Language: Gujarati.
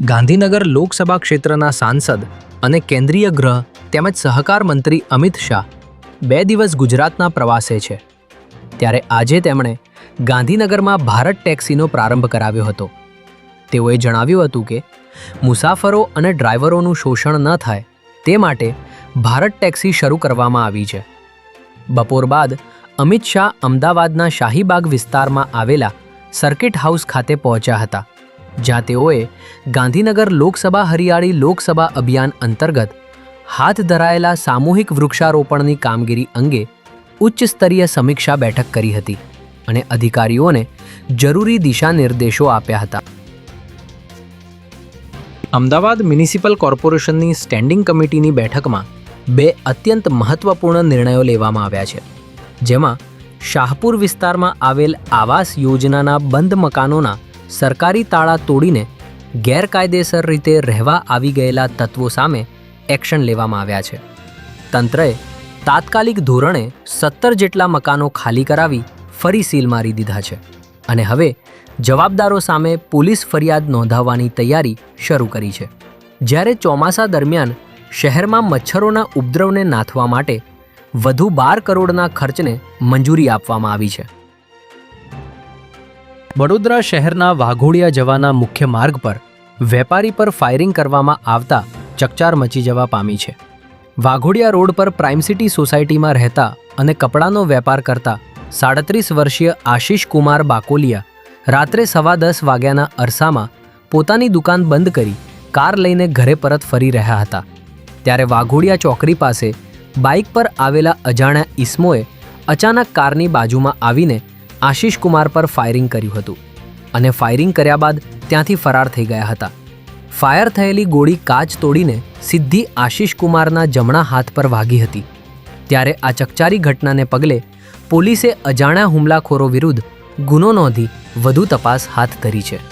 ગાંધીનગર લોકસભા ક્ષેત્રના સાંસદ અને કેન્દ્રીય ગૃહ તેમજ સહકાર મંત્રી અમિત શાહ 2 દિવસ ગુજરાતના પ્રવાસે છે. ત્યારે આજે તેમણે ગાંધીનગરમાં ભારત ટેક્સીનો પ્રારંભ કરાવ્યો હતો. તેઓએ જણાવ્યું હતું કે મુસાફરો અને ડ્રાઈવરોનું શોષણ ન થાય તે માટે ભારત ટેક્સી શરૂ કરવામાં આવી છે. બપોર બાદ અમિત શાહ અમદાવાદના શાહીબાગ વિસ્તારમાં આવેલા સર્કિટ હાઉસ ખાતે પહોંચ્યા હતા, જ્યાં તેઓએ ગાંધીનગર લોકસભા હરિયાળી લોકસભા અભિયાન અંતર્ગત હાથ ધરાયેલા સામૂહિક વૃક્ષારોપણની કામગીરી અંગે ઉચ્ચ સ્તરીય સમીક્ષા બેઠક કરી હતી અને અધિકારીઓને જરૂરી દિશા નિર્દેશો આપ્યા હતા. અમદાવાદ મ્યુનિસિપલ કોર્પોરેશનની સ્ટેન્ડિંગ કમિટીની બેઠકમાં 2 અત્યંત મહત્વપૂર્ણ નિર્ણયો લેવામાં આવ્યા છે, જેમાં શાહપુર વિસ્તારમાં આવેલ આવાસ યોજનાના બંધ મકાનોના સરકારી તાળા તોડીને ગેરકાયદેસર રીતે રહેવા આવી ગયેલા તત્વો સામે એક્શન લેવામાં આવ્યા છે. તંત્રએ તાત્કાલિક ધોરણે 17 જેટલા મકાનો ખાલી કરાવી ફરી સીલ મારી દીધા છે અને હવે જવાબદારો સામે પોલીસ ફરિયાદ નોંધાવવાની તૈયારી શરૂ કરી છે. જ્યારે ચોમાસા દરમિયાન શહેરમાં મચ્છરોના ઉપદ્રવને નાથવા માટે વધુ 12 કરોડના ખર્ચને મંજૂરી આપવામાં આવી છે. વડોદરા શહેરના વાઘોડિયા જવાના મુખ્ય માર્ગ પર વેપારી પર ફાયરિંગ કરવામાં આવતા ચકચાર મચી જવા પામી છે. વાઘોડિયા રોડ પર પ્રાઇમ સિટી સોસાયટીમાં રહેતા અને કપડાનો વેપાર કરતા 37 વર્ષીય આશિષ કુમાર બાકોલિયા રાત્રે 10:15 વાગ્યાના અરસામાં પોતાની દુકાન બંધ કરી કાર લઈને ઘરે પરત ફરી રહ્યા હતા. ત્યારે વાઘોડિયા ચોકડી પાસે બાઇક પર આવેલા અજાણ્યા ઈસમોએ અચાનક કારની બાજુમાં આવીને આશિષ કુમાર પર ફાયરિંગ કર્યું હતું અને ફાયરિંગ કર્યા બાદ ત્યાંથી ફરાર થઈ ગયા હતા. ફાયર થયેલી ગોળી કાચ તોડીને સીધી આશિષ કુમારના જમણા હાથ પર વાગી હતી. ત્યારે આ ચકચારી ઘટનાને પગલે પોલીસે અજાણ્યા હુમલાખોરો વિરુદ્ધ ગુનો નોંધી વધુ તપાસ હાથ ધરી છે.